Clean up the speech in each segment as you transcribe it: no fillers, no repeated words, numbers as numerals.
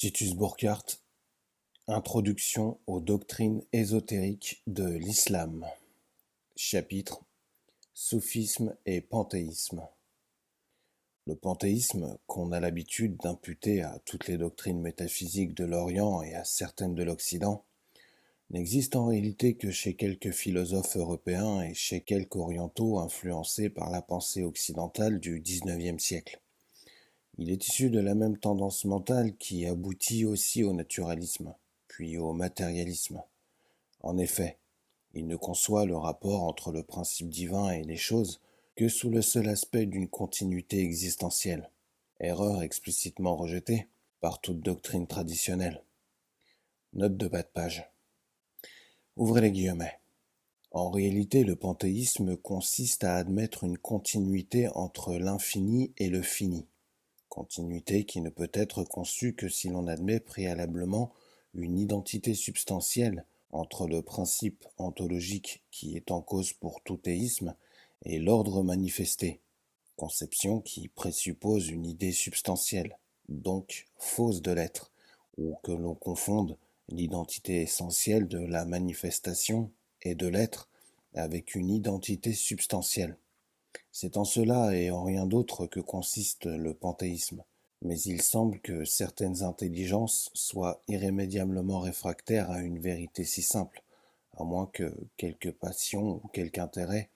Titus Burckhardt, Introduction aux doctrines ésotériques de l'Islam. Chapitre Soufisme et panthéisme. Le panthéisme, qu'on a l'habitude d'imputer à toutes les doctrines métaphysiques de l'Orient et à certaines de l'Occident, n'existe en réalité que chez quelques philosophes européens et chez quelques orientaux influencés par la pensée occidentale du XIXe siècle. Il est issu de la même tendance mentale qui aboutit aussi au naturalisme, puis au matérialisme. En effet, il ne conçoit le rapport entre le principe divin et les choses que sous le seul aspect d'une continuité existentielle, erreur explicitement rejetée par toute doctrine traditionnelle. Note de bas de page. Ouvrez les guillemets. En réalité, le panthéisme consiste à admettre une continuité entre l'infini et le fini. Continuité qui ne peut être conçue que si l'on admet préalablement une identité substantielle entre le principe ontologique qui est en cause pour tout théisme et l'ordre manifesté, conception qui présuppose une idée substantielle, donc fausse de l'être, ou que l'on confonde l'identité essentielle de la manifestation et de l'être avec une identité substantielle. C'est en cela et en rien d'autre que consiste le panthéisme, mais il semble que certaines intelligences soient irrémédiablement réfractaires à une vérité si simple, à moins que quelque passion ou quelque intérêt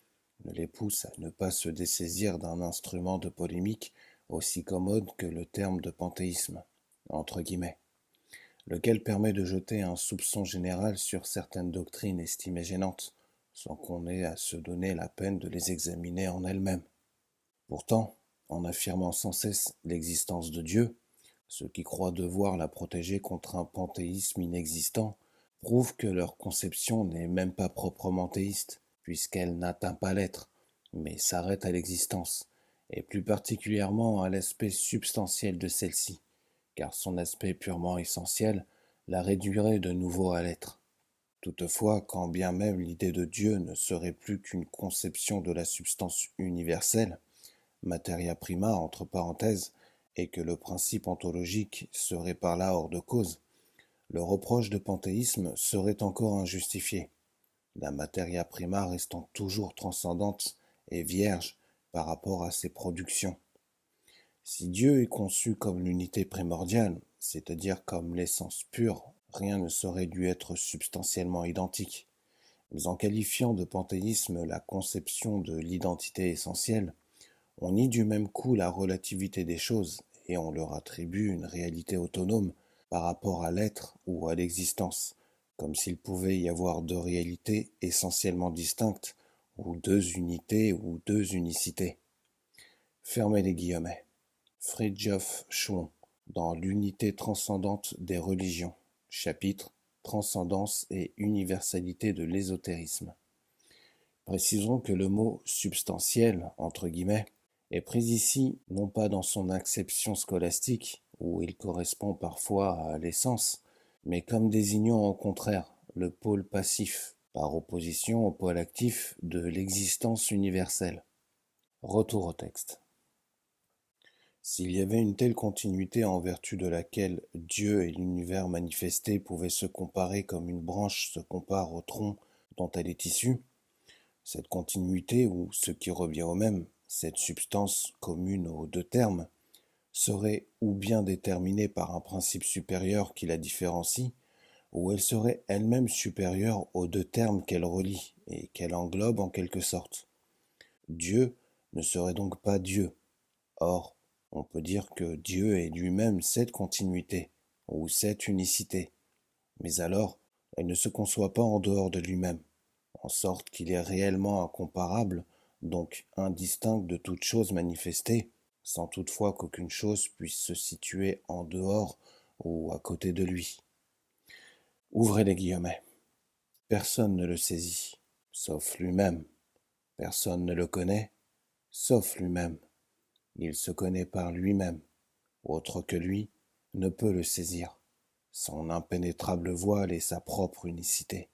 ne les pousse à ne pas se dessaisir d'un instrument de polémique aussi commode que le terme de panthéisme, entre guillemets, lequel permet de jeter un soupçon général sur certaines doctrines estimées gênantes, sans qu'on ait à se donner la peine de les examiner en elles-mêmes. Pourtant, en affirmant sans cesse l'existence de Dieu, ceux qui croient devoir la protéger contre un panthéisme inexistant prouvent que leur conception n'est même pas proprement théiste, puisqu'elle n'atteint pas l'être, mais s'arrête à l'existence, et plus particulièrement à l'aspect substantiel de celle-ci, car son aspect purement essentiel la réduirait de nouveau à l'être. Toutefois, quand bien même l'idée de Dieu ne serait plus qu'une conception de la substance universelle, materia prima entre parenthèses, et que le principe ontologique serait par là hors de cause, le reproche de panthéisme serait encore injustifié, la materia prima restant toujours transcendante et vierge par rapport à ses productions. Si Dieu est conçu comme l'unité primordiale, c'est-à-dire comme l'essence pure, rien ne saurait lui être substantiellement identique. Mais en qualifiant de panthéisme la conception de l'identité essentielle, on nie du même coup la relativité des choses et on leur attribue une réalité autonome par rapport à l'être ou à l'existence, comme s'il pouvait y avoir deux réalités essentiellement distinctes, ou deux unités ou deux unicités. Fermez les guillemets. Fridtjof Schuon, dans l'unité transcendante des religions, chapitre Transcendance et universalité de l'ésotérisme. Précisons que le mot substantiel, entre guillemets, est pris ici non pas dans son acception scolastique, où il correspond parfois à l'essence, mais comme désignant au contraire le pôle passif, par opposition au pôle actif de l'existence universelle. Retour au texte. S'il y avait une telle continuité en vertu de laquelle Dieu et l'univers manifesté pouvaient se comparer comme une branche se compare au tronc dont elle est issue, cette continuité, ou ce qui revient au même, cette substance commune aux deux termes, serait ou bien déterminée par un principe supérieur qui la différencie, ou elle serait elle-même supérieure aux deux termes qu'elle relie et qu'elle englobe en quelque sorte. Dieu ne serait donc pas Dieu. Or, on peut dire que Dieu est lui-même cette continuité, ou cette unicité, mais alors elle ne se conçoit pas en dehors de lui-même, en sorte qu'il est réellement incomparable, donc indistinct de toute chose manifestée, sans toutefois qu'aucune chose puisse se situer en dehors ou à côté de lui. Ouvrez les guillemets. Personne ne le saisit, sauf lui-même. Personne ne le connaît, sauf lui-même. Il se connaît par lui-même. Autre que lui ne peut le saisir. Son impénétrable voile est sa propre unicité.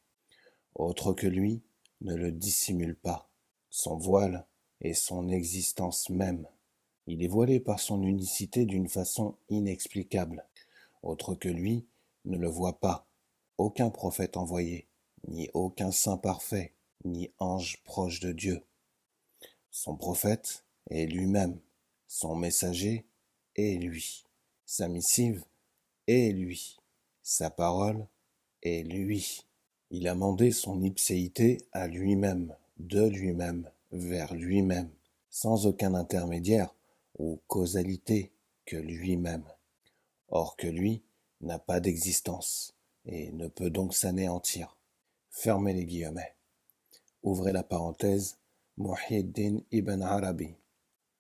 Autre que lui ne le dissimule pas. Son voile est son existence même. Il est voilé par son unicité d'une façon inexplicable. Autre que lui ne le voit pas, aucun prophète envoyé, ni aucun saint parfait, ni ange proche de Dieu. Son prophète est lui-même, son messager est lui, sa missive est lui, sa parole est lui. Il a mandé son ipséité à lui-même, de lui-même, vers lui-même, sans aucun intermédiaire ou causalité que lui-même. Or que lui n'a pas d'existence et ne peut donc s'anéantir. Fermez les guillemets. Ouvrez la parenthèse. Muhyiddin ibn Arabi.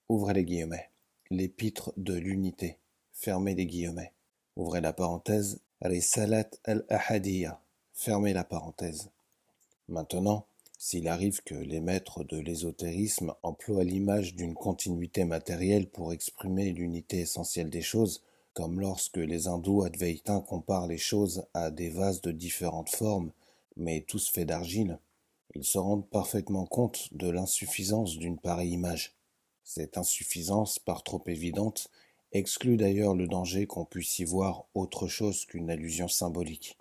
Ouvrez les guillemets. L'épître de l'unité. Fermez les guillemets. Ouvrez la parenthèse. Risalat al-Ahadiyya. Fermez la parenthèse. Maintenant, s'il arrive que les maîtres de l'ésotérisme emploient l'image d'une continuité matérielle pour exprimer l'unité essentielle des choses, comme lorsque les hindous advaitins comparent les choses à des vases de différentes formes, mais tous faits d'argile, ils se rendent parfaitement compte de l'insuffisance d'une pareille image. Cette insuffisance, par trop évidente, exclut d'ailleurs le danger qu'on puisse y voir autre chose qu'une allusion symbolique.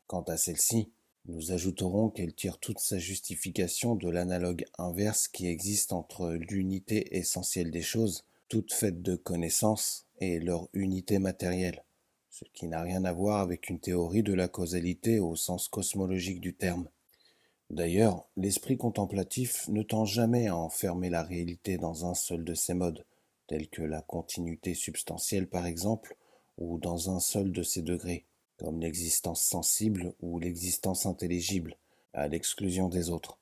Quant à celle-ci, nous ajouterons qu'elle tire toute sa justification de l'analogue inverse qui existe entre l'unité essentielle des choses, toutes faites de connaissances, et leur unité matérielle, ce qui n'a rien à voir avec une théorie de la causalité au sens cosmologique du terme. D'ailleurs, l'esprit contemplatif ne tend jamais à enfermer la réalité dans un seul de ses modes, tel que la continuité substantielle par exemple, ou dans un seul de ses degrés, comme l'existence sensible ou l'existence intelligible, à l'exclusion des autres.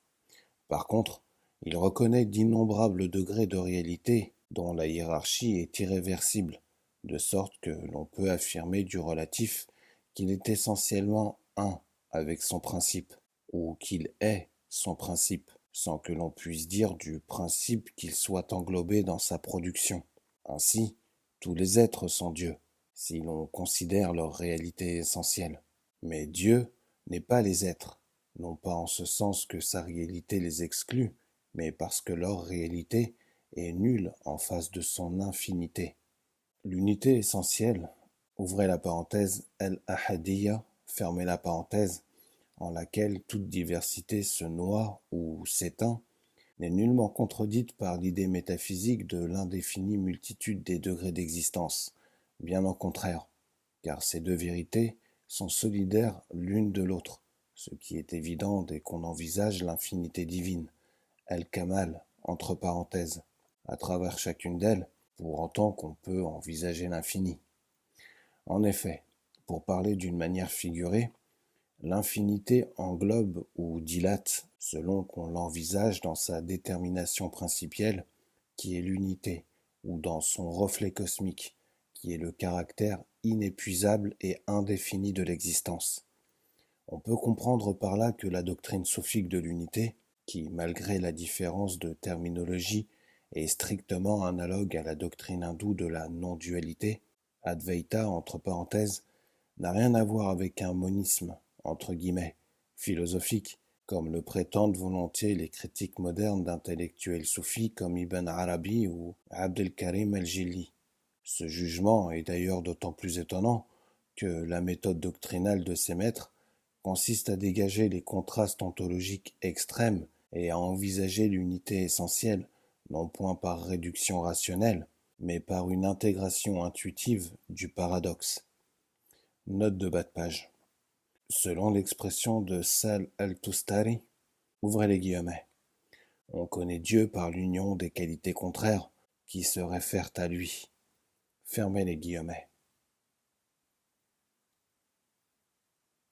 Par contre, il reconnaît d'innombrables degrés de réalité dont la hiérarchie est irréversible, de sorte que l'on peut affirmer du relatif qu'il est essentiellement un avec son principe, ou qu'il est son principe, sans que l'on puisse dire du principe qu'il soit englobé dans sa production. Ainsi, tous les êtres sont Dieu, si l'on considère leur réalité essentielle. Mais Dieu n'est pas les êtres, non pas en ce sens que sa réalité les exclut, mais parce que leur réalité est nulle en face de son infinité. L'unité essentielle, ouvrez la parenthèse, al-ahadiyya, fermez la parenthèse, en laquelle toute diversité se noie ou s'éteint, n'est nullement contredite par l'idée métaphysique de l'indéfinie multitude des degrés d'existence, bien au contraire, car ces deux vérités sont solidaires l'une de l'autre, ce qui est évident dès qu'on envisage l'infinité divine, el-kamal, entre parenthèses, à travers chacune d'elles, pour autant qu'on peut envisager l'infini. En effet, pour parler d'une manière figurée, l'infinité englobe ou dilate, selon qu'on l'envisage dans sa détermination principielle, qui est l'unité, ou dans son reflet cosmique, qui est le caractère inépuisable et indéfini de l'existence. On peut comprendre par là que la doctrine sofique de l'unité, qui, malgré la différence de terminologie, est strictement analogue à la doctrine hindoue de la non-dualité, Advaita entre parenthèses, n'a rien à voir avec un monisme, entre guillemets, philosophique, comme le prétendent volontiers les critiques modernes d'intellectuels soufis comme Ibn Arabi ou Abdelkarim el-Jili. Ce jugement est d'ailleurs d'autant plus étonnant que la méthode doctrinale de ces maîtres consiste à dégager les contrastes ontologiques extrêmes et à envisager l'unité essentielle, non point par réduction rationnelle, mais par une intégration intuitive du paradoxe. Note de bas de page. Selon l'expression de Sal al-Tustari, ouvrez les guillemets, on connaît Dieu par l'union des qualités contraires qui se réfèrent à lui. Fermez les guillemets.